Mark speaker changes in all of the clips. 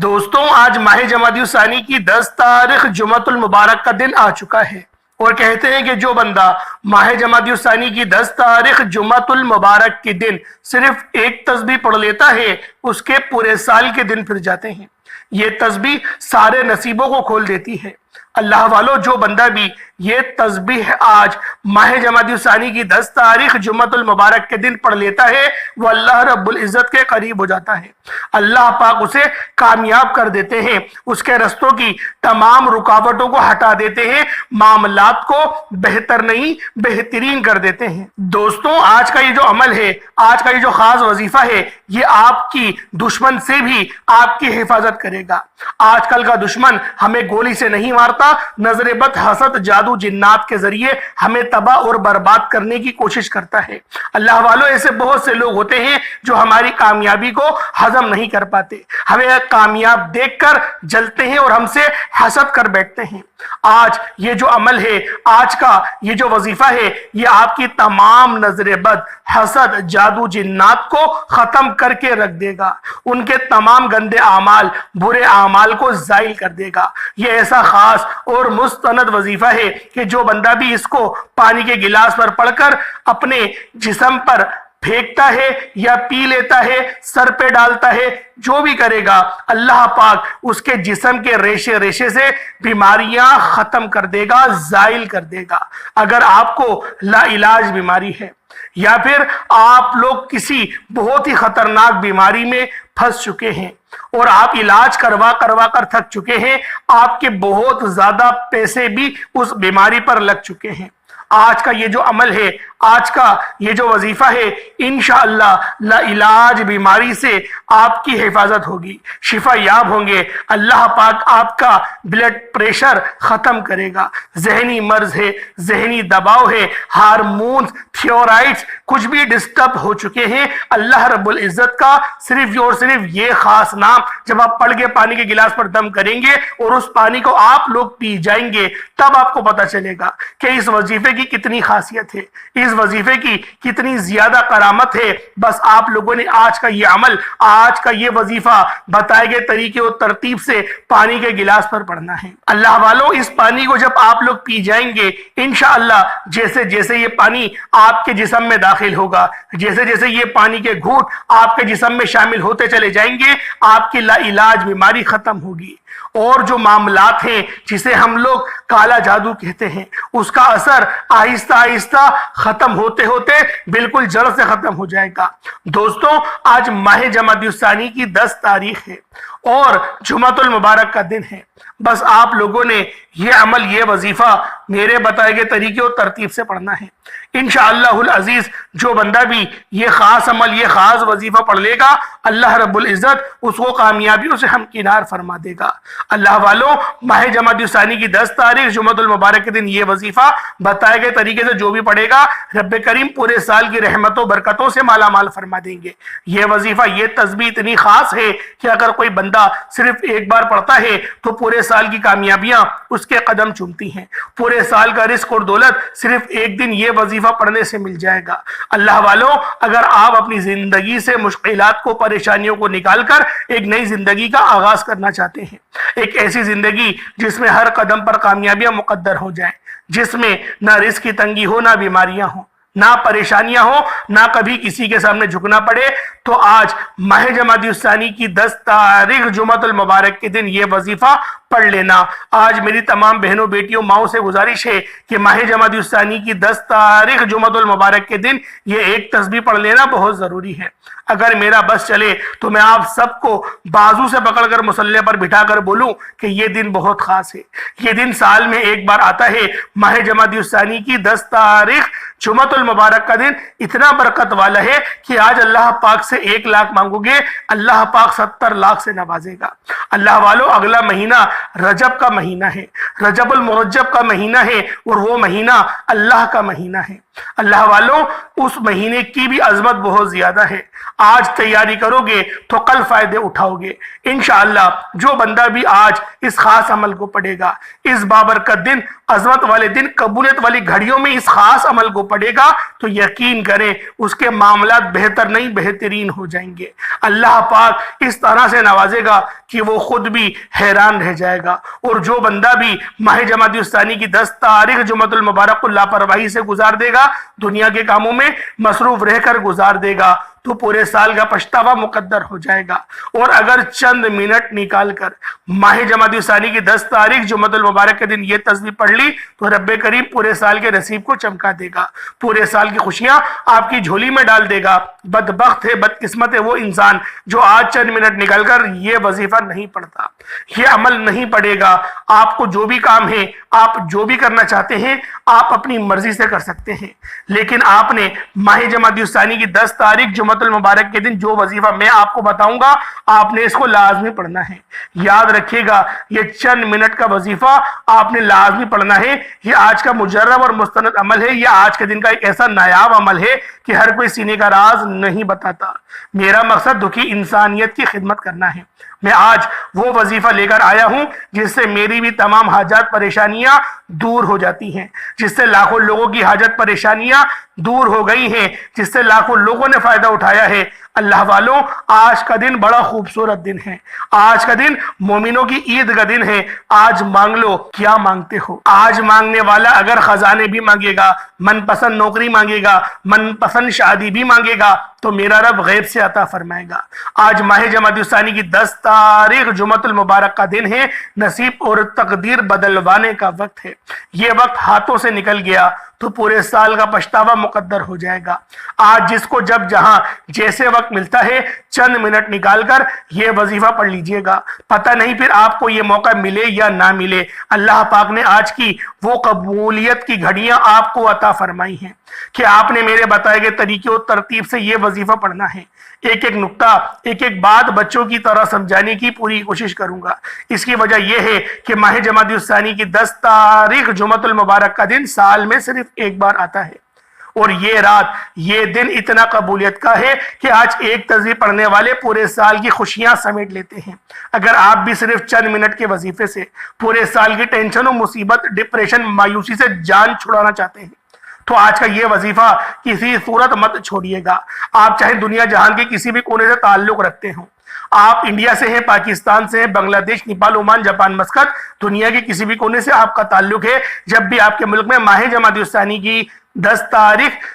Speaker 1: دوستوں آج ماہ جمادی الثانی کی 10 تاریخ جمعۃ المبارک کا دن آ چکا ہے اور کہتے ہیں کہ جو بندہ ماہ جمادی الثانی کی 10 تاریخ جمعۃ المبارک کے دن صرف ایک تسبیح پڑھ لیتا ہے اس کے پورے سال کے دن پھر جاتے ہیں۔ یہ تسبیح سارے نصیبوں کو کھول دیتی ہے۔ اللہ والو جو بندہ بھی یہ تسبیح آج ماہ جمادی الثانی کی 10 تاریخ جمعۃ المبارک کے دن پڑھ لیتا ہے وہ اللہ رب العزت کے قریب ہو جاتا ہے۔ اللہ پاک اسے کامیاب کر دیتے ہیں، اس کے رستوں کی تمام رکاوٹوں کو ہٹا دیتے ہیں، معاملات کو بہتر نہیں بہترین کر دیتے ہیں۔ دوستوں آج کا یہ جو عمل ہے، آج کا یہ جو خاص وظیفہ ہے، یہ آپ کی دشمن سے بھی آپ کی حفاظت کرے گا۔ آج کل کا دشمن ہمیں گولی سے نہیں مارتا، نظر بد، حسد، جادو، جنات کے ذریعے ہمیں تباہ اور برباد کرنے کی کوشش کرتا ہے۔ اللہ والو ایسے بہت سے لوگ ہوتے ہیں جو ہماری کامیابی کو ہضم نہیں کر پاتے، ہمیں کامیاب دیکھ کر جلتے ہیں اور ہم سے حسد کر بیٹھتے ہیں۔ آج یہ جو عمل ہے، آج کا یہ جو وظیفہ ہے، یہ آپ کی تمام نظر بد، حسد، جادو، جنات کو ختم کر کے رکھ دے گا، ان کے تمام گندے اعمال، برے اعمال کو زائل کر دے گا۔ یہ ایسا خاص اور مستند وظیفہ ہے کہ جو بندہ بھی اس کو پانی کے گلاس پر پڑھ کر اپنے جسم پر پھینکتا ہے یا پی لیتا ہے، سر پہ ڈالتا ہے، جو بھی کرے گا اللہ پاک اس کے جسم کے ریشے ریشے سے بیماریاں ختم کر دے گا، زائل کر دے گا۔ اگر آپ کو لا علاج بیماری ہے یا پھر آپ لوگ کسی بہت ہی خطرناک بیماری میں پھنس چکے ہیں اور آپ علاج کروا کر تھک چکے ہیں، آپ کے بہت زیادہ پیسے بھی اس بیماری پر لگ چکے ہیں، آج کا یہ جو عمل ہے، آج کا یہ جو وظیفہ ہے، انشاءاللہ لا علاج بیماری سے آپ کی حفاظت ہوگی، شفا یاب ہوں گے۔ اللہ پاک آپ کا بلڈ پریشر ختم کرے گا، ذہنی مرض ہے، ذہنی دباؤ ہے، ہارمونز، تھیورائڈز کچھ بھی ڈسٹرب ہو چکے ہیں، اللہ رب العزت کا صرف اور صرف یہ خاص نام جب آپ پڑھ کے پانی کے گلاس پر دم کریں گے اور اس پانی کو آپ لوگ پی جائیں گے، تب آپ کو پتہ چلے گا کہ اس وظیفے کی کتنی خاصیت ہے، اس وظیفے کی کتنی زیادہ کرامت ہے۔ بس آپ لوگوں نے آج کا یہ عمل، آج کا یہ وظیفہ بتائے گئے طریقے اور ترتیب سے پانی کے گلاس پر پڑھنا ہے۔ اللہ والوں اس پانی کو جب آپ لوگ پی جائیں گے، انشاءاللہ جیسے جیسے یہ پانی آپ کے جسم میں داخل ہوگا، جیسے جیسے یہ پانی کے گھونٹ آپ کے جسم میں شامل ہوتے چلے جائیں گے، آپ کی لا علاج بیماری ختم ہوگی، اور جو معاملات ہیں جسے ہم لوگ کالا جادو کہتے ہیں، اس کا اثر آہستہ آہستہ ختم ہوتے ہوتے بالکل جڑ سے ختم ہو جائے گا۔ دوستوں آج ماہ جمادی الثانی کی 10 تاریخ ہے اور جمعۃ المبارک کا دن ہے۔ بس آپ لوگوں نے یہ عمل، یہ وظیفہ میرے بتائے گئے طریقے اور ترتیب سے پڑھنا ہے۔ انشاءاللہ العزیز جو بندہ بھی یہ خاص عمل، یہ خاص وظیفہ پڑھ لے گا، اللہ رب العزت اس کو کامیابیوں سے ہمکنار فرما دے گا۔ اللہ والوں ماہ جمادی الثانی کی 10 تاریخ جمعۃ المبارک کے دن یہ وظیفہ بتائے گئے طریقے سے جو بھی پڑھے گا، رب کریم پورے سال کی رحمتوں برکتوں سے مالا مال فرما دیں گے۔ یہ وظیفہ، یہ تسبیح اتنی خاص ہے کہ اگر کوئی بندہ صرف ایک بار پڑھتا ہے تو پورے سال کی کامیابیاں اس کے قدم چومتی ہیں، پورے سال کا رزق اور دولت صرف ایک دن یہ وظیفہ پڑھنے سے مل جائے گا۔ اللہ والوں اگر آپ اپنی زندگی سے مشکلات کو، پریشانیوں کو نکال کر ایک نئی زندگی کا آغاز کرنا چاہتے ہیں، ایک ایسی زندگی جس میں ہر قدم پر کامیابیاں مقدر ہو جائیں، جس میں نہ رزق کی تنگی ہو، نہ بیماریاں ہوں، نہ پریشانیاں ہوں، نہ کبھی کسی کے سامنے جھکنا پڑے، تو آج ماہ جمادی الثانی کی 10 تاریخ جمعۃ المبارک کے دن یہ وظیفہ پڑھ لینا۔ آج میری تمام بہنوں، بیٹیوں، ماؤں سے گزارش ہے کہ ماہ جمادی الثانی کی 10 تاریخ جمعۃ المبارک کے دن یہ ایک تسبیح پڑھ لینا بہت ضروری ہے۔ اگر میرا بس چلے تو میں آپ سب کو بازو سے پکڑ کر مصلی پر بٹھا کر بولوں کہ یہ دن بہت خاص ہے، یہ دن سال میں ایک بار آتا ہے۔ ماہ جمادی الثانی کی 10 تاریخ جمعۃ المبارک کا دن اتنا برکت والا ہے کہ آج اللہ پاک سے 1 لاکھ مانگو گے، اللہ پاک 70 لاکھ سے نوازے گا۔ اللہ والوں اگلا مہینہ رجب کا مہینہ ہے، رجب المرجب کا مہینہ ہے، اور وہ مہینہ اللہ کا مہینہ ہے۔ اللہ والوں اس مہینے کی بھی عظمت بہت زیادہ ہے. آج تیاری کرو گے تو کل فائدے اٹھاؤ گے انشاءاللہ. جو بندہ بھی آج اس خاص عمل کو پڑھے گا، اس بابرکت دن، عظمت والے دن، قبولیت والی گھڑیوں میں اس خاص عمل کو پڑھے گا تو یقین کریں اس کے معاملات بہتر نہیں بہترین ہو جائیں گے. اللہ پاک اس طرح سے نوازے گا کہ وہ خود بھی حیران رہ جائے گا. اور جو بندہ بھی ماہ جمادی الثانی کی 10 تاریخ جمعۃ المبارک کو لاپرواہی سے گزار دے گا، دنیا کے کاموں میں مصروف رہ کر گزار دے گا، تو پورے سال کا پچھتاوا مقدر ہو جائے گا. اور اگر چند منٹ نکال کر ماہ جمادی الثانی کی 10 تاریخ جمعۃ المبارک کے دن یہ تسبیح پڑھ لی تو رب کریم پورے سال کے نصیب کو چمکا دے گا، پورے سال کی خوشیاں آپ کی جھولی میں ڈال دے گا. بدبخت ہے، بدقسمت ہے وہ انسان جو آج چند منٹ نکال کر یہ وظیفہ نہیں پڑھتا، یہ عمل نہیں پڑھے گا. آپ کو جو بھی کام ہے، آپ جو بھی کرنا چاہتے ہیں، آپ اپنی مرضی سے کر سکتے ہیں، لیکن آپ نے ماہ جمادی الثانی کی 10 تاریخ جمعۃ المبارک کے دن جو وظیفہ میں آپ کو بتاؤں گا آپ نے اس کو لازمی پڑھنا ہے. یاد رکھیے گا یہ چند منٹ کا وظیفہ آپ نے لازمی پڑھنا ہے. یہ آج کا مجرب اور مستند عمل ہے، یہ آج کے دن کا ایک ایسا نایاب عمل ہے کہ ہر کوئی سینے کا راز نہیں بتاتا. میرا مقصد دکھی انسانیت کی خدمت کرنا ہے. میں آج وہ وظیفہ لے کر آیا ہوں جس سے میری بھی تمام حاجات پریشانیاں دور ہو جاتی ہیں، جس سے لاکھوں لوگوں کی حاجت پریشانیاں دور ہو گئی ہیں، جس سے لاکھوں لوگوں نے فائدہ اٹھایا ہے. اللہ والوں آج کا دن بڑا خوبصورت دن ہے، آج کا دن مومنوں کی عید کا دن ہے. آج مانگ لو کیا مانگتے ہو. آج مانگنے والا اگر خزانے بھی مانگے گا، من پسند نوکری مانگے گا، من پسند شادی بھی مانگے گا تو میرا رب غیب سے عطا فرمائے گا. آج ماہ جمادی الثانی کی 10 تاریخ جمعۃ المبارک کا دن ہے، نصیب اور تقدیر بدلوانے کا وقت ہے. یہ وقت ہاتھوں سے نکل گیا تو پورے سال کا پچھتاوا مقدر ہو جائے گا. آج جس کو جب جہاں جیسے وقت ملتا ہے چند منٹ نکال کر یہ وظیفہ پڑھ لیجئے گا. پتہ نہیں پھر آپ کو یہ موقع ملے یا نہ ملے. اللہ پاک نے آج کی وہ قبولیت کی گھڑیاں آپ کو عطا فرمائی ہیں کہ آپ نے میرے بتائے گئے طریقے اور ترتیب سے یہ وظیفہ پڑھنا ہے. ایک ایک نقطہ، ایک ایک بات بچوں کی طرح سمجھانے کی پوری کوشش کروں گا. اس کی وجہ یہ ہے کہ ماہ جمادی الثانی کی 10 تاریخ جمعۃ المبارک کا دن سال میں صرف ایک بار آتا ہے، اور یہ رات، یہ دن اتنا قبولیت کا ہے کہ آج ایک تسبیح پڑھنے والے پورے سال کی خوشیاں سمیٹ لیتے ہیں. اگر آپ بھی صرف چند منٹ کے وظیفے سے پورے سال کی ٹینشن و مصیبت، ڈپریشن، مایوسی سے جان چھڑانا چاہتے ہیں تو آج کا یہ وظیفہ کسی صورت مت چھوڑیے گا. آپ چاہے دنیا جہان کے کسی بھی کونے سے تعلق رکھتے ہوں، آپ انڈیا سے ہیں، پاکستان سے ہیں، بنگلہ دیش، نیپال، عمان، جاپان، مسقط، دنیا کے کسی بھی کونے سے آپ کا تعلق ہے، جب بھی آپ کے ملک میں ماہ جمادی الثانی کی 10 تاریخ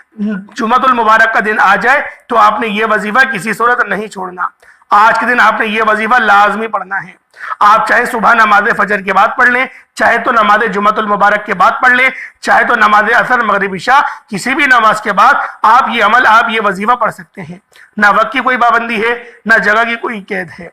Speaker 1: جمعۃ المبارک کا دن آ جائے تو آپ نے یہ وظیفہ کسی صورت نہیں چھوڑنا. آج کے دن آپ نے یہ وظیفہ لازمی پڑھنا ہے. آپ چاہے صبح نماز فجر کے بعد پڑھ لیں، چاہے تو نماز جمعۃ المبارک کے بعد پڑھ لیں، چاہے تو نماز عصر، مغرب، عشاء، کسی بھی نماز کے بعد آپ یہ عمل، آپ یہ وظیفہ پڑھ سکتے ہیں. نہ وقت کی کوئی پابندی ہے، نہ جگہ کی کوئی قید ہے.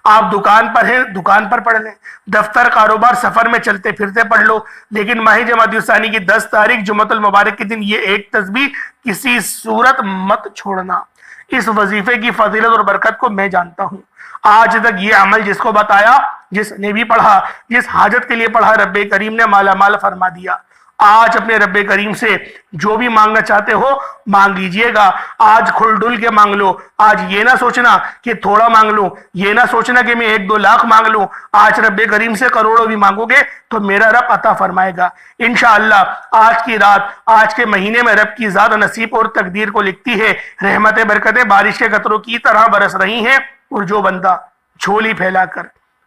Speaker 1: آپ دکان پر ہیں، دکان پر پڑھ لیں، دفتر، کاروبار، سفر میں چلتے پھرتے پڑھ لو، لیکن ماہ جمادی الثانی کی 10 تاریخ جمعۃ المبارک کے دن یہ ایک تسبیح کسی صورت مت چھوڑنا. اس وظیفے کی فضیلت اور برکت کو میں جانتا ہوں. آج تک یہ عمل جس کو بتایا، جس نے بھی پڑھا، جس حاجت کے لیے پڑھا، رب کریم نے مالا مال فرما دیا. آج اپنے رب کریم سے جو بھی مانگنا چاہتے ہو مانگ لیجئے گا. آج کھل ڈل کے مانگ لو. آج یہ نہ سوچنا کہ تھوڑا مانگ لوں، یہ نہ سوچنا کہ میں 1-2 لاکھ مانگ لوں. آج رب کریم سے کروڑوں بھی مانگو گے تو میرا رب عطا فرمائے گا انشاءاللہ. آج کی رات، آج کے مہینے میں رب کی ذات نصیب اور تقدیر کو لکھتی ہے. رحمتیں، برکتیں بارش کے قطروں کی طرح برس رہی ہیں، اور جو بندہ جھولی پھیلا کر،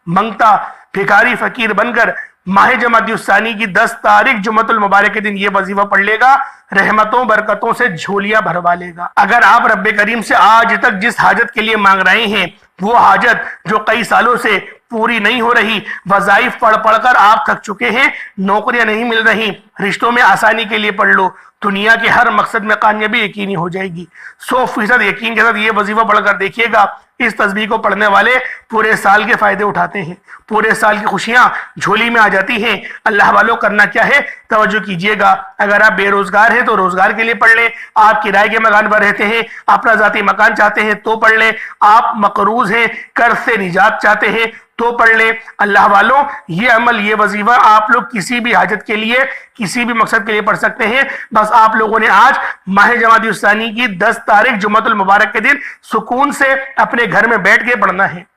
Speaker 1: منگتا، بھکاری، فقیر بن کر ماہ جمادی الثانی کی 10 تاریخ جمعۃ المبارک کے دن یہ وظیفہ پڑھ لے گا، رحمتوں برکتوں سے جھولیاں بھروا لے گا. اگر آپ رب کریم سے آج تک جس حاجت کے لیے مانگ رہے ہیں وہ حاجت جو کئی سالوں سے پوری نہیں ہو رہی، وظائف پڑھ پڑھ کر آپ تھک چکے ہیں، نوکریاں نہیں مل رہی، رشتوں میں آسانی کے لیے پڑھ لو، دنیا کے ہر مقصد میں کامیابی یقینی ہو جائے گی. 100% یقین کے ساتھ یہ وظیفہ پڑھ کر دیکھیے گا. اس تسبیح کو پڑھنے والے پورے سال کے فائدے اٹھاتے ہیں، پورے سال کی خوشیاں جھولی میں آ جاتی ہیں. اللہ والوں کرنا کیا ہے، توجہ کیجئے گا. اگر آپ بے روزگار ہیں تو روزگار کے لیے پڑھ لیں. آپ کرائے کے مکان پر رہتے ہیں، اپنا ذاتی مکان چاہتے ہیں تو پڑھ لیں. آپ مقروض ہیں، قرض سے نجات چاہتے ہیں تو پڑھ لیں۔ اللہ والوں، یہ عمل، یہ وظیفہ آپ لوگ کسی بھی حاجت کے لیے، کسی بھی مقصد کے لیے پڑھ سکتے ہیں۔ بس آپ لوگوں نے آج ماہ جمادی الثانی کی 10 تاریخ جمعۃ المبارک کے دن سکون سے اپنے گھر میں بیٹھ کے پڑھنا ہے۔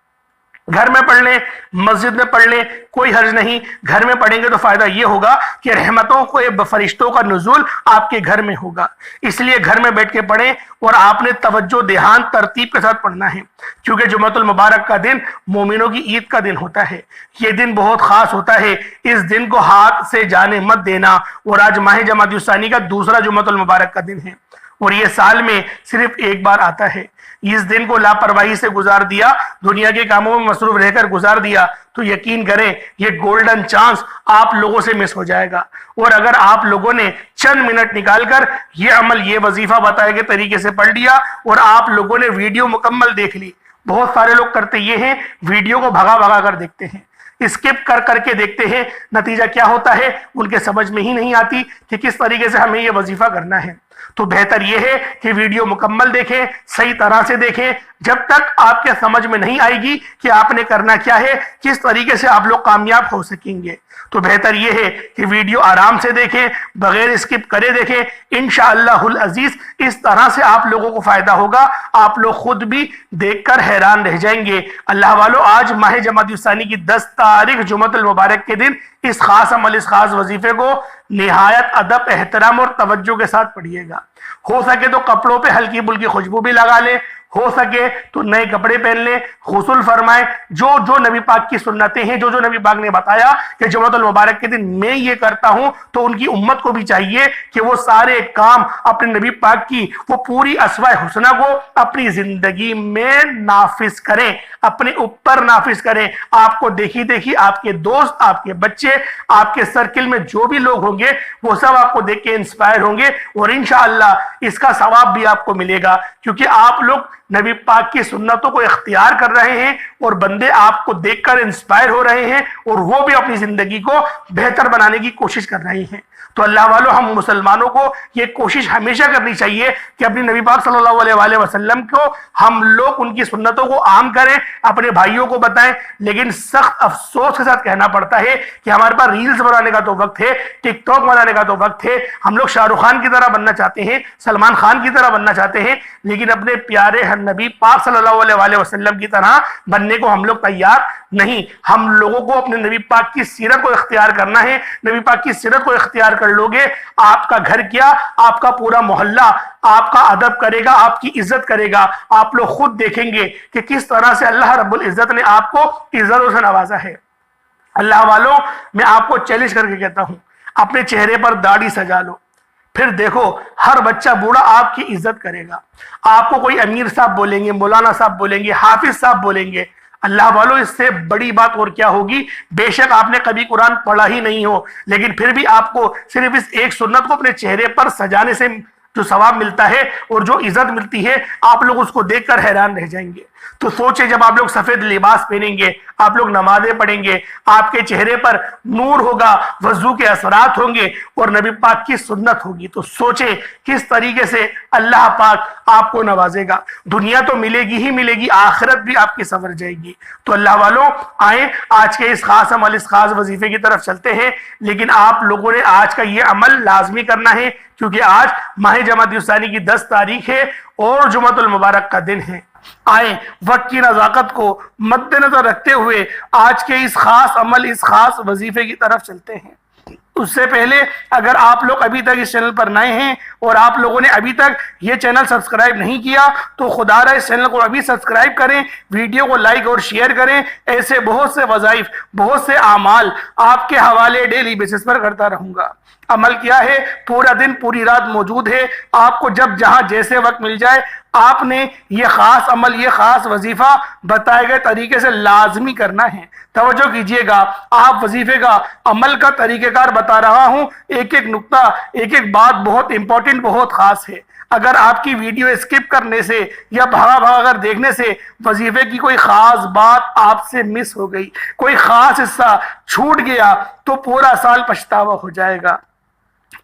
Speaker 1: گھر میں پڑھ لیں، مسجد میں پڑھ لیں، کوئی حرج نہیں۔ گھر میں پڑھیں گے تو فائدہ یہ ہوگا کہ رحمتوں کو، فرشتوں کا نزول آپ کے گھر میں ہوگا، اس لیے گھر میں بیٹھ کے پڑھیں۔ اور آپ نے توجہ، دھیان، ترتیب کے ساتھ پڑھنا ہے، کیونکہ جمعۃ المبارک کا دن مومنوں کی عید کا دن ہوتا ہے۔ یہ دن بہت خاص ہوتا ہے، اس دن کو ہاتھ سے جانے مت دینا۔ اور آج ماہ جمادی الثانی کا دوسرا جمعۃ المبارک کا دن ہے، اور یہ سال میں صرف ایک بار آتا ہے۔ اس دن کو لاپرواہی سے گزار دیا، دنیا کے کاموں میں مصروف رہ کر گزار دیا، تو یقین کریں یہ گولڈن چانس آپ لوگوں سے مس ہو جائے گا۔ اور اگر آپ لوگوں نے چند منٹ نکال کر یہ عمل، یہ وظیفہ بتائے گئے طریقے سے پڑھ لیا، اور آپ لوگوں نے ویڈیو مکمل دیکھ لی۔ بہت سارے لوگ کرتے یہ ہیں، ویڈیو کو بھگا بھگا کر دیکھتے ہیں، اسکپ کر کر کے دیکھتے ہیں، نتیجہ کیا ہوتا ہے ان کے سمجھ میں ہی نہیں آتی کہ کس طریقے سے ہمیں یہ وظیفہ کرنا ہے۔ تو بہتر یہ ہے کہ ویڈیو مکمل دیکھیں، صحیح طرح سے دیکھیں۔ جب تک آپ کے سمجھ میں نہیں آئے گی کہ آپ نے کرنا کیا ہے، کس طریقے سے آپ لوگ کامیاب ہو سکیں گے، تو بہتر یہ ہے کہ ویڈیو آرام سے دیکھیں، بغیر اسکپ کرے دیکھیں۔ انشاءاللہ العزیز اس طرح سے آپ لوگوں کو فائدہ ہوگا، آپ لوگ خود بھی دیکھ کر حیران رہ جائیں گے۔ اللہ والو، آج ماہ جمادی الثانی کی 10 تاریخ جمعۃ المبارک کے دن اس خاص عمل، اس خاص وظیفے کو نہایت ادب، احترام اور توجہ کے ساتھ پڑھیے گا۔ ہو سکے تو کپڑوں پہ ہلکی پھلکی خوشبو بھی لگا لیں، ہو سکے تو نئے کپڑے پہن لیں، غسل فرمائیں۔ جو نبی پاک کی سنتیں ہیں، جو نبی پاک نے بتایا کہ جمعۃ المبارک کے دن میں یہ کرتا ہوں، تو ان کی امت کو بھی چاہیے کہ وہ سارے کام اپنے نبی پاک کی وہ پوری اسوائے حسنہ کو اپنی زندگی میں نافذ کریں، اپنے اوپر نافذ کریں۔ آپ کو دیکھی دیکھی آپ کے دوست، آپ کے بچے، آپ کے سرکل میں جو بھی لوگ ہوں گے، وہ سب آپ کو دیکھ کے انسپائر ہوں گے، اور انشاءاللہ اس کا ثواب بھی آپ کو ملے گا، کیونکہ آپ لوگ نبی پاک کی سنتوں کو اختیار کر رہے ہیں، اور بندے آپ کو دیکھ کر انسپائر ہو رہے ہیں، اور وہ بھی اپنی زندگی کو بہتر بنانے کی کوشش کر رہے ہیں۔ تو اللہ والو، ہم مسلمانوں کو یہ کوشش ہمیشہ کرنی چاہیے کہ اپنی نبی پاک صلی اللہ علیہ وآلہ وسلم کو ہم لوگ ان کی سنتوں کو عام کریں، اپنے بھائیوں کو بتائیں۔ لیکن سخت افسوس کے ساتھ کہنا پڑتا ہے کہ ہمارے پاس ریلز بنانے کا تو وقت ہے، ٹک ٹاک بنانے کا تو وقت ہے، ہم لوگ شاہ رخ خان کی طرح بننا چاہتے ہیں، سلمان خان کی طرح بننا چاہتے ہیں، لیکن اپنے پیارے نبی پاک صلی اللہ علیہ وآلہ وسلم کی طرح بننے کو ہم لوگ تیار نہیں۔ ہم لوگوں کو اپنے نبی پاک کی سیرت کو اختیار کرنا ہے۔ نبی پاک کی سیرت کو اختیار کر لو گے، آپ کا گھر کیا، آپ کا پورا محلہ آپ کا ادب کرے گا، آپ کی عزت کرے گا۔ آپ لوگ خود دیکھیں گے کہ کس طرح سے اللہ رب العزت نے آپ کو عزتوں سے نوازا ہے۔ اللہ والوں، میں آپ کو چیلنج کر کے کہتا ہوں، اپنے چہرے پر داڑھی سجا لو، پھر دیکھو ہر بچہ بوڑھا آپ کی عزت کرے گا۔ آپ کو کوئی امیر صاحب بولیں گے، مولانا صاحب بولیں گے، حافظ صاحب بولیں گے۔ اللہ والوں، اس سے بڑی بات اور کیا ہوگی؟ بے شک آپ نے کبھی قرآن پڑھا ہی نہیں ہو، لیکن پھر بھی آپ کو صرف اس ایک سنت کو اپنے چہرے پر سجانے سے جو ثواب ملتا ہے اور جو عزت ملتی ہے، آپ لوگ اس کو دیکھ کر حیران رہ جائیں گے۔ تو سوچیں، جب آپ لوگ سفید لباس پہنیں گے، آپ لوگ نمازیں پڑھیں گے، آپ کے چہرے پر نور ہوگا، وضو کے اثرات ہوں گے، اور نبی پاک کی سنت ہوگی، تو سوچیں کس طریقے سے اللہ پاک آپ کو نوازے گا۔ دنیا تو ملے گی ہی ملے گی، آخرت بھی آپ کی سنور جائے گی۔ تو اللہ والوں، آئیں آج کے اس خاص عمل، اس خاص وظیفے کی طرف چلتے ہیں۔ لیکن آپ لوگوں نے آج کا یہ عمل لازمی کرنا ہے، کیونکہ آج ماہ جمادی الثانی کی 10 تاریخ ہے اور جمعۃ المبارک کا دن ہے۔ آئیں وقت کی نزاکت کو مد نظر رکھتے ہوئے آج کے اس خاص عمل، اس خاص وظیفے کی طرف چلتے ہیں۔ اس سے پہلے اگر آپ لوگ ابھی تک اس چینل پر نئے ہیں اور آپ لوگوں نے ابھی تک یہ چینل سبسکرائب نہیں کیا، تو خدا رہا اس چینل کو ابھی سبسکرائب کریں، ویڈیو کو لائک اور شیئر کریں۔ ایسے بہت سے وظائف، بہت سے اعمال آپ کے حوالے ڈیلی بیسس پر کرتا رہوں گا۔ عمل کیا ہے؟ پورا دن پوری رات موجود ہے، آپ کو جب جہاں جیسے وقت مل جائے آپ نے یہ خاص عمل، یہ خاص وظیفہ بتائے گئے طریقے سے لازمی کرنا ہے۔ توجہ کیجئے گا، آپ وظیفے کا عمل کا طریقہ کار بتا رہا ہوں، ایک ایک نقطہ، ایک ایک بات بہت امپورٹنٹ، بہت خاص ہے۔ اگر آپ کی ویڈیو اسکپ کرنے سے یا بھاگا بھاگا کر دیکھنے سے وظیفے کی کوئی خاص بات آپ سے مس ہو گئی، کوئی خاص حصہ چھوٹ گیا، تو پورا سال پچھتاوا ہو جائے گا۔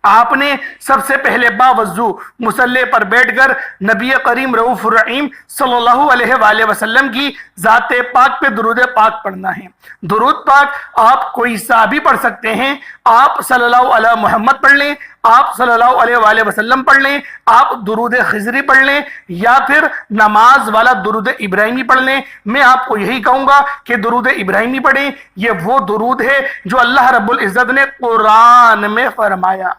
Speaker 1: آپ نے سب سے پہلے باوضو مصلی پر بیٹھ کر نبی کریم رؤوف الرحیم صلی اللہ علیہ وآلہ وسلم کی ذات پاک پہ درود پاک پڑھنا ہے۔ درود پاک آپ کوئی سا بھی پڑھ سکتے ہیں، آپ صلی اللہ علیہ محمد پڑھ لیں، آپ صلی اللہ علیہ وآلہ وسلم پڑھ لیں، آپ درود خضری پڑھ لیں، یا پھر نماز والا درود ابراہیمی پڑھ لیں۔ میں آپ کو یہی کہوں گا کہ درود ابراہیمی پڑھیں، یہ وہ درود ہے جو اللہ رب العزت نے قرآن میں فرمایا۔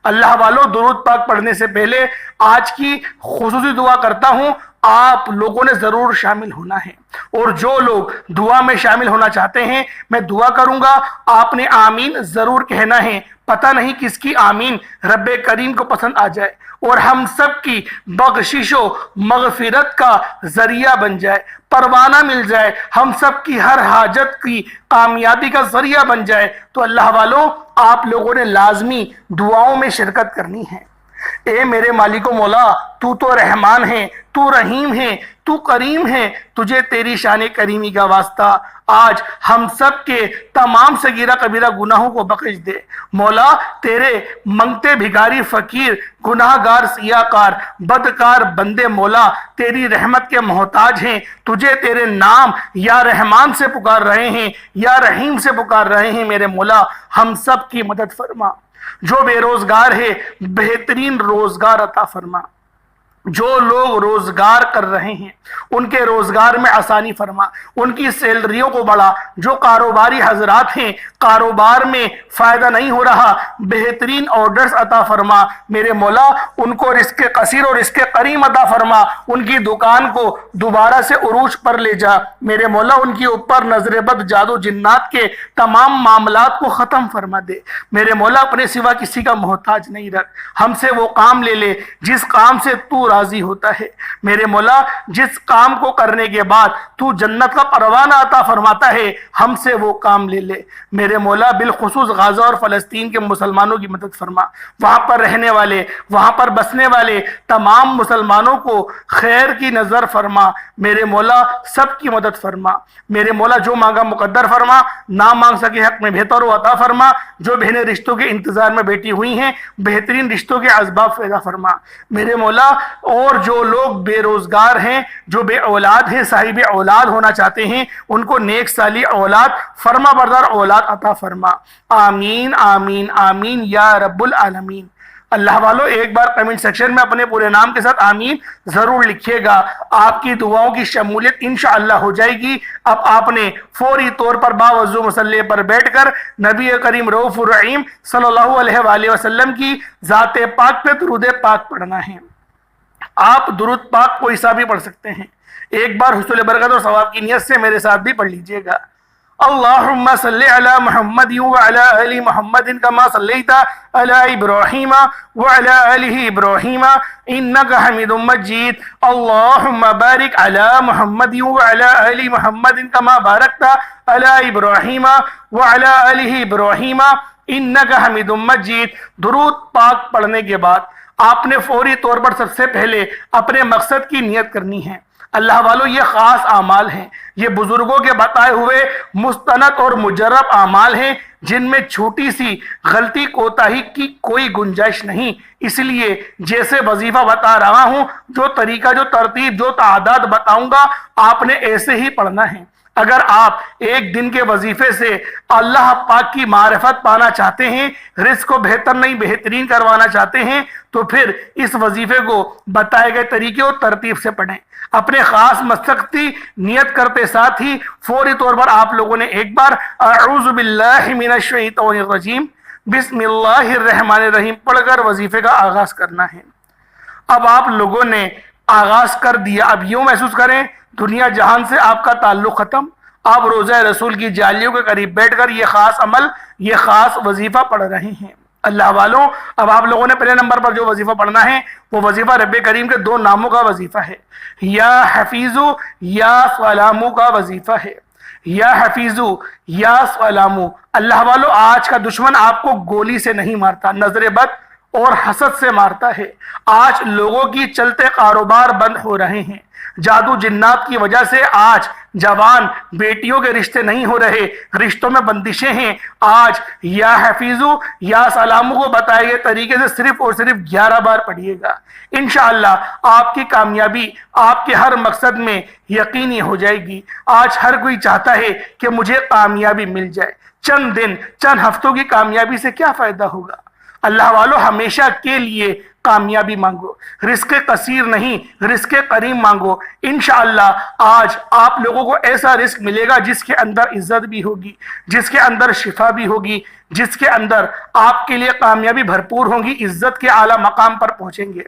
Speaker 1: اللہ والوں، درود پاک پڑھنے سے پہلے آج کی خصوصی دعا کرتا ہوں، آپ لوگوں نے ضرور شامل ہونا ہے، اور جو لوگ دعا میں شامل ہونا چاہتے ہیں میں دعا کروں گا، آپ نے آمین ضرور کہنا ہے۔ پتہ نہیں کس کی آمین رب کریم کو پسند آ جائے اور ہم سب کی بخشش و مغفرت کا ذریعہ بن جائے، پروانہ مل جائے، ہم سب کی ہر حاجت کی کامیابی کا ذریعہ بن جائے۔ تو اللہ والوں، آپ لوگوں نے لازمی دعاؤں میں شرکت کرنی ہے۔ اے میرے مالک و مولا، تو تو رحمان ہے، تو رحیم ہے، تو کریم ہے، تجھے تیری شان کریمی کا واسطہ آج ہم سب کے تمام صغیرہ کبیرہ گناہوں کو بخش دے۔ مولا، تیرے منگتے بھکاری فقیر گناہ گار سیاہ کار بدکار بندے مولا تیری رحمت کے محتاج ہیں، تجھے تیرے نام یا رحمان سے پکار رہے ہیں، یا رحیم سے پکار رہے ہیں۔ میرے مولا، ہم سب کی مدد فرما۔ جو بے روزگار ہے بہترین روزگار عطا فرما، جو لوگ روزگار کر رہے ہیں ان کے روزگار میں آسانی فرما، ان کی سیلریوں کو بڑھا، جو کاروباری حضرات ہیں کاروبار میں فائدہ نہیں ہو رہا بہترین آرڈرز عطا فرما۔ میرے مولا، ان کو رزق کثیر اور رزق کریم عطا فرما، ان کی دکان کو دوبارہ سے عروج پر لے جا۔ میرے مولا، ان کے اوپر نظر بد جادو جنات کے تمام معاملات کو ختم فرما دے۔ میرے مولا، اپنے سوا کسی کا محتاج نہیں رکھ، ہم سے وہ کام لے لے جس کام سے تو راضی ہوتا ہے۔ میرے مولا، جس کام کو کرنے کے بعد تو جنت کا پروانہ عطا فرماتا ہے، ہم سے وہ کام لے لے۔ میرے مولا، بالخصوص غزہ اور فلسطین کے مسلمانوں کی مدد فرما، وہاں پر رہنے والے، وہاں پر بسنے والے تمام مسلمانوں کو خیر کی نظر فرما۔ میرے مولا، سب کی مدد فرما۔ میرے مولا، جو مانگا مقدر فرما، نہ مانگ سکے حق میں بہتر و عطا فرما۔ جو بہنیں رشتوں کے انتظار میں بیٹھی ہوئی ہیں بہترین رشتوں کے اسباب پیدا فرما۔ میرے مولا، اور جو لوگ بے روزگار ہیں، جو بے اولاد ہیں، صاحب اولاد ہونا چاہتے ہیں، ان کو نیک صالح اولاد، فرما بردار اولاد عطا فرما۔ آمین آمین آمین یا رب العالمین۔ اللہ والوں، ایک بار کمنٹ سیکشن میں اپنے پورے نام کے ساتھ آمین ضرور لکھیے گا، آپ کی دعاؤں کی شمولیت انشاءاللہ ہو جائے گی۔ اب آپ نے فوری طور پر باوضو مصلی پر بیٹھ کر نبی کریم رؤوف الرحیم صلی اللہ علیہ وآلہ وسلم کی ذات پاک پہ درود پاک پڑھنا ہے۔ آپ درود پاک کوئی سا بھی پڑھ سکتے ہیں، ایک بار حصول برکت اور ثواب کی نیت سے میرے ساتھ بھی پڑھ لیجئے گا۔ اللہم صلی علی محمد وعلی آل محمد کما صلیت علی ابراہیم وعلی آل ابراہیم انک حمید مجید۔ اللہم بارک علی محمد وعلی آل محمد کما بارکت علی ابراہیم وعلی آل ابراہیم انک حمید مجید۔ درود پاک پڑھنے کے بعد آپ نے فوری طور پر سب سے پہلے اپنے مقصد کی نیت کرنی ہے۔ اللہ والوں، یہ خاص اعمال ہیں، یہ بزرگوں کے بتائے ہوئے مستند اور مجرب اعمال ہیں جن میں چھوٹی سی غلطی کوتاہی کی کوئی گنجائش نہیں۔ اس لیے جیسے وظیفہ بتا رہا ہوں، جو طریقہ، جو ترتیب، جو تعداد بتاؤں گا، آپ نے ایسے ہی پڑھنا ہے۔ اگر آپ ایک دن کے وظیفے سے اللہ پاک کی معرفت پانا چاہتے ہیں، رزق کو بہتر نہیں بہترین کروانا چاہتے ہیں، تو پھر اس وظیفے کو بتائے گئے طریقے اور ترتیب سے پڑھیں۔ اپنے خاص مقصد کی نیت کرتے ساتھ ہی فوری طور پر آپ لوگوں نے ایک بار اعوذ باللہ من الشیطان الرجیم بسم اللہ الرحمن الرحیم پڑھ کر وظیفے کا آغاز کرنا ہے۔ اب آپ لوگوں نے آغاز کر دیا، اب یوں محسوس کریں دنیا جہان سے آپ کا تعلق ختم، آپ روضہ رسول کی جالیوں کے قریب بیٹھ کر یہ خاص عمل، یہ خاص وظیفہ پڑھ رہے ہیں۔ اللہ والوں، اب آپ لوگوں نے پہلے نمبر پر جو وظیفہ پڑھنا ہے وہ وظیفہ رب کریم کے دو ناموں کا وظیفہ ہے، یا حفیظو یا سلامو کا وظیفہ ہے۔ یا حفیظو یا سلامو۔ اللہ والوں، آج کا دشمن آپ کو گولی سے نہیں مارتا، نظر بد اور حسد سے مارتا ہے۔ آج لوگوں کی چلتے کاروبار بند ہو رہے ہیں، جادو جنات کی وجہ سے آج جوان بیٹیوں کے رشتے نہیں ہو رہے، رشتوں میں بندشیں ہیں، آج یا حفیظو یا سلامو کو بتائے گئے طریقے سے صرف اور صرف 11 بار پڑھیے گا، انشاءاللہ آپ کی کامیابی آپ کے ہر مقصد میں یقینی ہو جائے گی۔ آج ہر کوئی چاہتا ہے کہ مجھے کامیابی مل جائے، چند دن چند ہفتوں کی کامیابی سے کیا فائدہ ہوگا؟ اللہ والو ہمیشہ کے لیے کامیابی مانگو، رزق قصیر نہیں رزق کریم مانگو، انشاءاللہ آج آپ لوگوں کو ایسا رزق ملے گا جس کے اندر عزت بھی ہوگی، جس کے اندر شفا بھی ہوگی، جس کے اندر آپ کے لیے کامیابی بھرپور ہوگی، عزت کے اعلیٰ مقام پر پہنچیں گے۔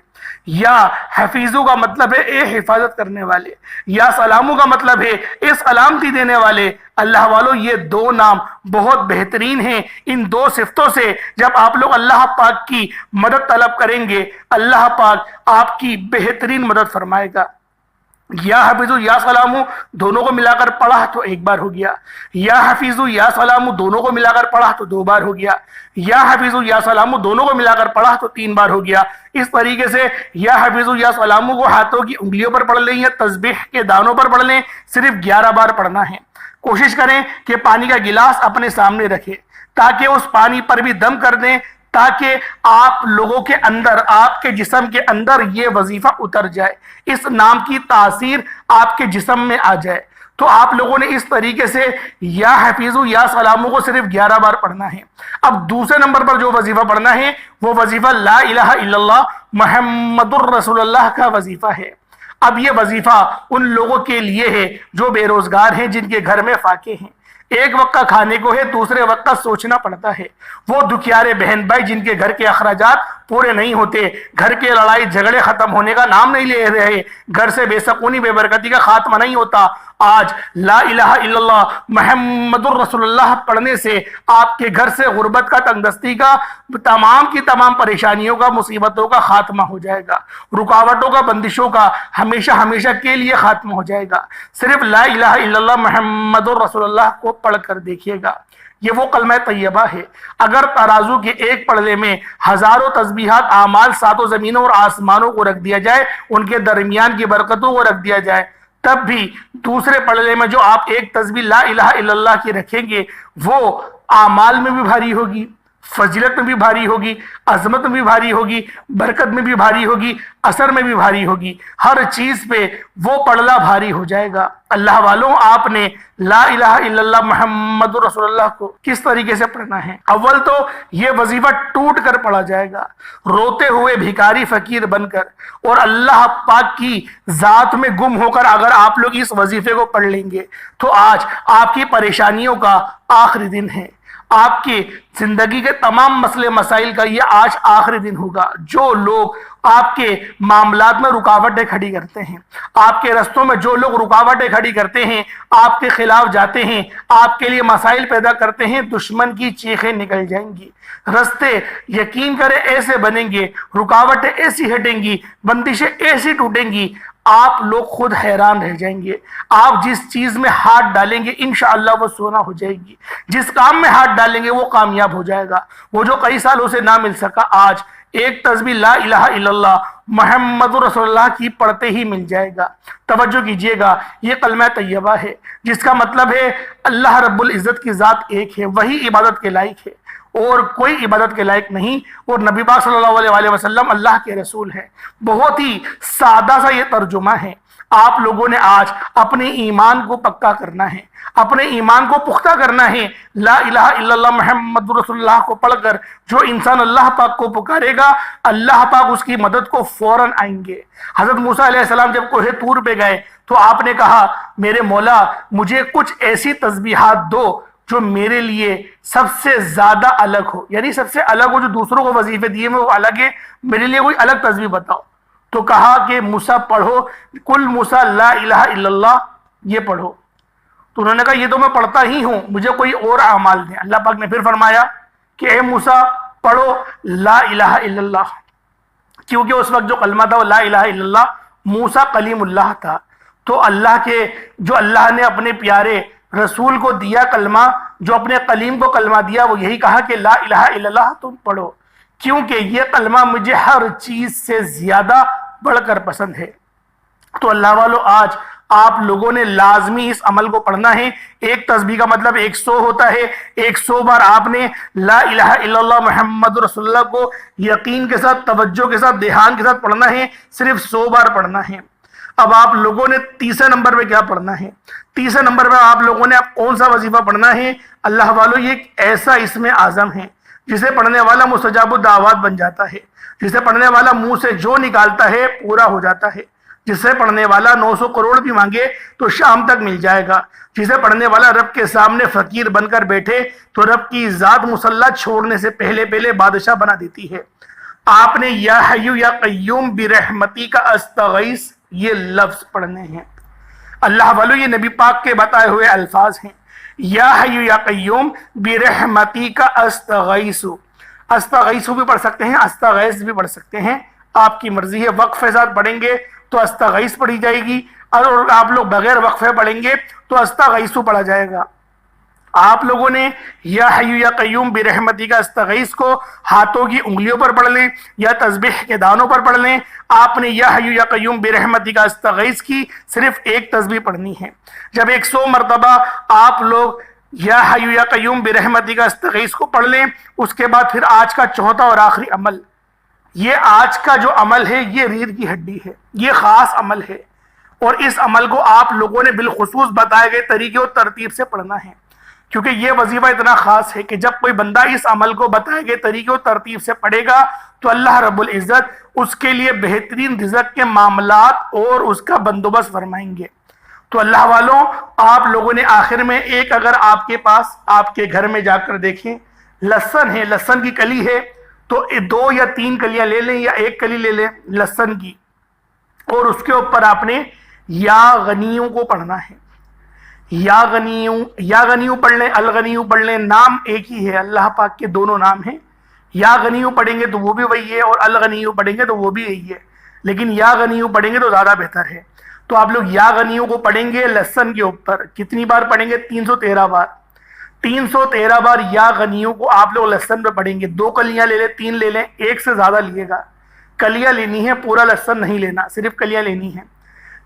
Speaker 1: یا حفیظوں کا مطلب ہے اے حفاظت کرنے والے، یا سلاموں کا مطلب ہے اے سلامتی دینے والے۔ اللہ والو یہ دو نام بہت بہترین ہیں، ان دو صفتوں سے جب آپ لوگ اللہ پاک کی مدد طلب کریں گے، اللہ پاک آپ کی بہترین مدد فرمائے گا۔ یا حفیظو یا سلامو دونوں کو ملا کر پڑھا تو ایک بار ہو گیا، یا حفیظو یا سلامو دونوں کو ملا کر پڑھا تو 2 بار ہو گیا، یا حفیظو یا سلامو دونوں کو ملا کر پڑھا تو 3 بار ہو گیا۔ اس طریقے سے یا حفیظو یا سلامو کو ہاتھوں کی انگلیوں پر پڑھ لیں یا تسبیح کے دانوں پر پڑھ لیں، صرف 11 بار پڑھنا ہے۔ کوشش کریں کہ پانی کا گلاس اپنے سامنے رکھیں تاکہ اس پانی پر بھی دم کر دیں، تاکہ آپ لوگوں کے اندر آپ کے جسم کے اندر یہ وظیفہ اتر جائے، اس نام کی تاثیر آپ کے جسم میں آ جائے۔ تو آپ لوگوں نے اس طریقے سے یا حفیظو یا سلامو کو صرف 11 بار پڑھنا ہے۔ اب دوسرے نمبر پر جو وظیفہ پڑھنا ہے وہ وظیفہ لا الہ الا اللہ محمد الرسول اللہ کا وظیفہ ہے۔ اب یہ وظیفہ ان لوگوں کے لیے ہے جو بے روزگار ہیں، جن کے گھر میں فاقے ہیں، ایک وقت کا کھانے کو ہے، دوسرے وقت کا سوچنا پڑتا ہے، وہ دکھیارے بہن بھائی جن کے گھر کے اخراجات پورے نہیں ہوتے، گھر کے لڑائی جھگڑے ختم ہونے کا نام نہیں لے رہے، گھر سے بے سکونی بے برکتی کا خاتمہ نہیں ہوتا۔ آج لا الہ الا اللہ محمد الرسول اللہ پڑھنے سے آپ کے گھر سے غربت کا، تنگ دستی کا، تمام کی تمام پریشانیوں کا، مصیبتوں کا خاتمہ ہو جائے گا، رکاوٹوں کا، بندشوں کا ہمیشہ ہمیشہ کے لیے خاتمہ ہو جائے گا۔ صرف لا الہ الا اللہ محمد الرسول اللہ کو پڑھ کر دیکھیے گا، یہ وہ کلمہ طیبہ ہے۔ اگر ترازو کے ایک پڑھنے میں ہزاروں تسبیحات اعمال 7 زمینوں اور آسمانوں کو رکھ دیا جائے، ان کے درمیان کی برکتوں کو رکھ دیا جائے، تب بھی دوسرے پڑھنے میں جو آپ ایک تسبیح لا الہ الا اللہ کی رکھیں گے وہ اعمال میں بھی بھاری ہوگی، فضیلت میں بھی بھاری ہوگی، عظمت میں بھی بھاری ہوگی، برکت میں بھی بھاری ہوگی، اثر میں بھی بھاری ہوگی، ہر چیز پہ وہ پڑھنا بھاری ہو جائے گا۔ اللہ والوں آپ نے لا الہ الا اللہ محمد رسول اللہ کو کس طریقے سے پڑھنا ہے؟ اول تو یہ وظیفہ ٹوٹ کر پڑھا جائے گا، روتے ہوئے بھیکاری فقیر بن کر، اور اللہ پاک کی ذات میں گم ہو کر اگر آپ لوگ اس وظیفے کو پڑھ لیں گے تو آج آپ کی پریشانیوں کا آخری دن ہے، آپ کی زندگی کے تمام مسئلے مسائل کا یہ آج آخری دن ہوگا۔ جو لوگ آپ کے معاملات میں رکاوٹیں کھڑی کرتے ہیں، آپ کے رستوں میں جو لوگ رکاوٹیں کھڑی کرتے ہیں، آپ کے خلاف جاتے ہیں، آپ کے لیے مسائل پیدا کرتے ہیں، دشمن کی چیخیں نکل جائیں گی، رستے یقین کریں ایسے بنیں گے، رکاوٹیں ایسی ہٹیں گی، بندشیں ایسی ٹوٹیں گی، آپ لوگ خود حیران رہ جائیں گے۔ آپ جس چیز میں ہاتھ ڈالیں گے انشاءاللہ وہ سونا ہو جائے گی، جس کام میں ہاتھ ڈالیں گے وہ کامیاب ہو جائے گا، وہ جو کئی سالوں سے نہ مل سکا آج ایک تسبیح لا الہ الا اللہ محمد رسول اللہ کی پڑھتے ہی مل جائے گا۔ توجہ کیجئے گا، یہ کلمہ طیبہ ہے جس کا مطلب ہے اللہ رب العزت کی ذات ایک ہے، وہی عبادت کے لائق ہے اور کوئی عبادت کے لائق نہیں، اور نبی پاک صلی اللہ علیہ وسلم اللہ کے رسول ہیں۔ بہت ہی سادہ سا یہ ترجمہ ہے۔ آپ لوگوں نے آج اپنے ایمان کو پکا کرنا ہے، اپنے ایمان کو پختہ کرنا ہے۔ لا الہ الا اللہ محمد رسول اللہ کو پڑھ کر جو انسان اللہ پاک کو پکارے گا، اللہ پاک اس کی مدد کو فوراً آئیں گے۔ حضرت موسیٰ علیہ السلام جب کوہ طور پہ گئے تو آپ نے کہا میرے مولا مجھے کچھ ایسی تسبیحات دو جو میرے لیے سب سے زیادہ الگ ہو، یعنی سب سے الگ ہو، جو دوسروں کو وظیفے دیے میں وہ الگ ہے، میرے لیے کوئی الگ تسبیح بتاؤ۔ تو کہا کہ موسیٰ پڑھو کل موسیٰ لا الہ الا اللہ، یہ پڑھو۔ تو انہوں نے کہا یہ تو میں پڑھتا ہی ہوں، مجھے کوئی اور اعمال دیں۔ اللہ پاک نے پھر فرمایا کہ اے موسیٰ پڑھو لا الہ الا اللہ، کیونکہ اس وقت جو کلمہ تھا وہ لا الہ الا اللہ، موسیٰ کلیم اللہ تھا، تو اللہ کے جو اللہ نے اپنے پیارے رسول کو دیا کلمہ، جو اپنے کلیم کو کلمہ دیا، وہ یہی کہا کہ لا الہ الا اللہ تم پڑھو، کیونکہ یہ کلمہ مجھے ہر چیز سے زیادہ بڑھ کر پسند ہے۔ تو اللہ والو آج آپ لوگوں نے لازمی اس عمل کو پڑھنا ہے۔ ایک تسبیح کا مطلب 100 ہوتا ہے، 100 بار آپ نے لا الہ الا اللہ محمد رسول اللہ کو یقین کے ساتھ، توجہ کے ساتھ، دھیان کے ساتھ پڑھنا ہے، صرف 100 بار پڑھنا ہے۔ اب آپ لوگوں نے تیسرے نمبر پہ کیا پڑھنا ہے؟ تیسرے نمبر پہ آپ لوگوں نے اب کون سا وظیفہ پڑھنا ہے؟ اللہ والو، یہ ایک ایسا اسم اعظم ہے جسے پڑھنے والا مستجاب الدعوات بن جاتا ہے، جسے پڑھنے والا منہ سے جو نکالتا ہے پورا ہو جاتا ہے، جسے پڑھنے والا 900 کروڑ بھی مانگے تو شام تک مل جائے گا، جسے پڑھنے والا رب کے سامنے فقیر بن کر بیٹھے تو رب کی ذات مسلح چھوڑنے سے پہلے پہلے بادشاہ بنا دیتی ہے۔ آپ نے یا حی یا قیوم برحمتی کا استغیث یہ لفظ پڑھنے ہیں۔ اللہ والو، یہ نبی پاک کے بتائے ہوئے الفاظ ہیں، یا حی یا قیوم برحمتی کا استغیث۔ استغیث بھی پڑھ سکتے ہیں، استغیث بھی پڑھ سکتے ہیں، آپ کی مرضی ہے۔ وقفے ساتھ پڑھیں گے تو استغیث پڑھی جائے گی، اور آپ لوگ بغیر وقفے پڑھیں گے تو استغیث پڑھا جائے گا۔ آپ لوگوں نے یا حی یا قیوم برحمتی کا استغیث کو ہاتھوں کی انگلیوں پر پڑھ لیں یا تسبیح کے دانوں پر پڑھ لیں۔ آپ نے یا حی یا قیوم برحمتی کا استغیث کی صرف ایک تسبیح پڑھنی ہے۔ جب 100 مرتبہ آپ لوگ یا حی یا قیوم برحمتی کا استغیث کو پڑھ لیں، اس کے بعد پھر آج کا چوتھا اور آخری عمل، یہ آج کا جو عمل ہے یہ ریڑھ کی ہڈی ہے، یہ خاص عمل ہے، اور اس عمل کو آپ لوگوں نے بالخصوص بتائے گئے طریقے اور ترتیب سے پڑھنا ہے، کیونکہ یہ وظیفہ اتنا خاص ہے کہ جب کوئی بندہ اس عمل کو بتائے گئے طریقے اور ترتیب سے پڑھے گا تو اللہ رب العزت اس کے لیے بہترین رزق کے معاملات اور اس کا بندوبست فرمائیں گے۔ تو اللہ والوں، آپ لوگوں نے آخر میں ایک، اگر آپ کے پاس آپ کے گھر میں جا کر دیکھیں لہسن ہے، لہسن کی کلی ہے، تو 2 یا 3 کلیاں لے لیں یا 1 کلی لے لیں لہسن کی، اور اس کے اوپر آپ نے یا غنیوں کو پڑھنا ہے۔ یا غنیوں پڑھ لیں، الغنیوں پڑھ لیں، نام ایک ہی ہے، اللہ پاک کے دونوں نام ہیں۔ یا غنیوں پڑھیں گے تو وہ بھی وہی ہے، اور الغنیوں پڑھیں گے تو وہ بھی یہی ہے، لیکن یا غنیوں پڑھیں گے تو زیادہ بہتر ہے۔ تو آپ لوگ یا غنیوں کو پڑھیں گے لہسن کے اوپر، کتنی بار پڑھیں گے؟ 313 بار۔ 313 بار یا غنیوں کو آپ لوگ لہسن پہ پڑھیں گے۔ 2 کلیاں لے لیں، 3 لے لیں، 1 سے زیادہ لیے گا، کلیاں لینی ہے، پورا لہسن نہیں لینا، صرف کلیاں لینی ہیں۔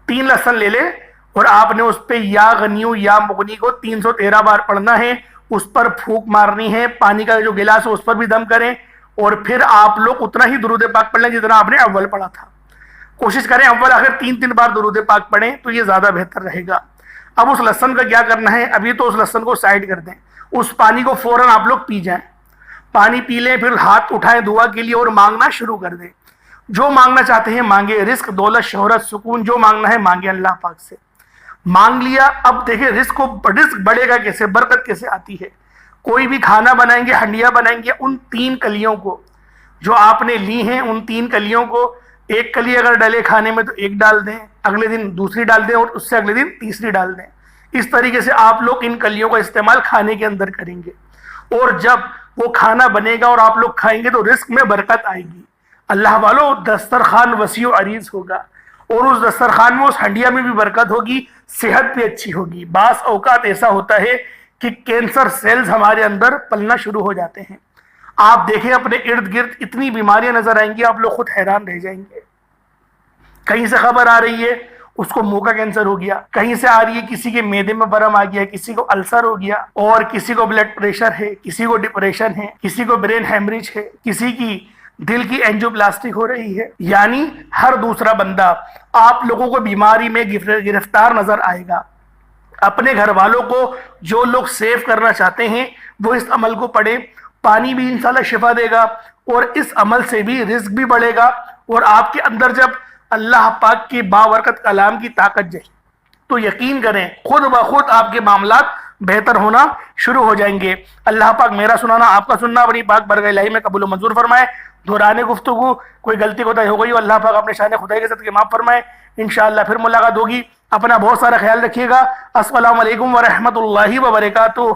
Speaker 1: 3 لہسن لے لیں اور آپ نے اس پہ یا غنیوں یا مغنی کو 313 بار پڑھنا ہے، اس پر پھونک مارنی ہے، پانی کا جو گلاس ہے اس پر بھی دم کریں، اور پھر آپ لوگ اتنا ہی درود پاک پڑھ لیں جتنا آپ نے اول پڑھا تھا۔ کوشش کریں اول آخر 3 بار درود پاک پڑھیں تو یہ زیادہ بہتر رہے گا۔ اب اس لہسن کا کیا کرنا ہے؟ ابھی تو اس لہسن کو سائڈ کر دیں، اس پانی کو فوراً آپ لوگ پی جائیں، پانی پی لیں، پھر ہاتھ اٹھائیں دعا کے لیے اور مانگنا شروع کر دیں۔ جو مانگنا چاہتے ہیں مانگے، رزق، دولت، شہرت، سکون، جو مانگنا ہے مانگے اللہ پاک سے۔ مانگ لیا، اب دیکھیں رزق بڑھے گا کیسے، برکت کیسے آتی ہے۔ کوئی بھی کھانا بنائیں گے، ہنڈیا بنائیں گے، ان 3 کلیوں کو جو آپ نے لی ہیں، ان 3 کلیوں کو 1 کلی اگر ڈلے کھانے میں تو 1 ڈال دیں، اگلے دن دوسری ڈال دیں، اور اس سے اگلے دن تیسری ڈال دیں۔ اس طریقے سے آپ لوگ ان کلیوں کا استعمال کھانے کے اندر کریں گے، اور جب وہ کھانا بنے گا اور آپ لوگ کھائیں گے تو رزق میں برکت آئے گی۔ اللہ والو، دسترخوان وسیع و عریض ہوگا، اور اس دسترخوان میں، اس ہنڈیا میں بھی برکت ہوگی، صحت بھی اچھی ہوگی۔ بعض اوقات ایسا ہوتا ہے کہ کینسر سیلز ہمارے اندر پلنا شروع ہو جاتے ہیں۔ آپ دیکھیں اپنے ارد گرد اتنی بیماریاں نظر آئیں گی، آپ لوگ خود حیران رہ جائیں گے۔ کہیں سے خبر آ رہی ہے اس کو منہ کا کینسر ہو گیا، کہیں سے آ رہی ہے کسی کے معدے میں برم آ گیا، کسی کو السر ہو گیا، اور کسی کو بلڈ پریشر ہے، کسی کو ڈپریشن ہے، کسی کو برین ہیمریج ہے، کسی کی دل کی اینجیوپلاسٹک ہو رہی ہے۔ یعنی ہر دوسرا بندہ آپ لوگوں کو بیماری میں گرفتار نظر آئے گا۔ اپنے گھر والوں کو جو لوگ سیو کرنا چاہتے ہیں وہ اس عمل کو پڑھیں، پانی بھی انشاءاللہ شفا دے گا، اور اس عمل سے بھی رزق بھی بڑھے گا، اور آپ کے اندر جب اللہ پاک کی بابرکت کلام کی طاقت جائے تو یقین کریں خود بخود آپ کے معاملات بہتر ہونا شروع ہو جائیں گے۔ اللہ پاک میرا سنانا، آپ کا سننا اپنی پاک برگاہ الہی میں قبول و منظور فرمائے۔ دوران گفتگو کوئی غلطی کوتاہی ہو گئی ہو، اللہ پاک اپنے شان خدائی کے ساتھ کے معاف فرمائے۔ انشاءاللہ پھر ملاقات ہوگی، اپنا بہت سارا خیال رکھیے گا۔ السلام علیکم ورحمۃ اللہ وبرکاتہ۔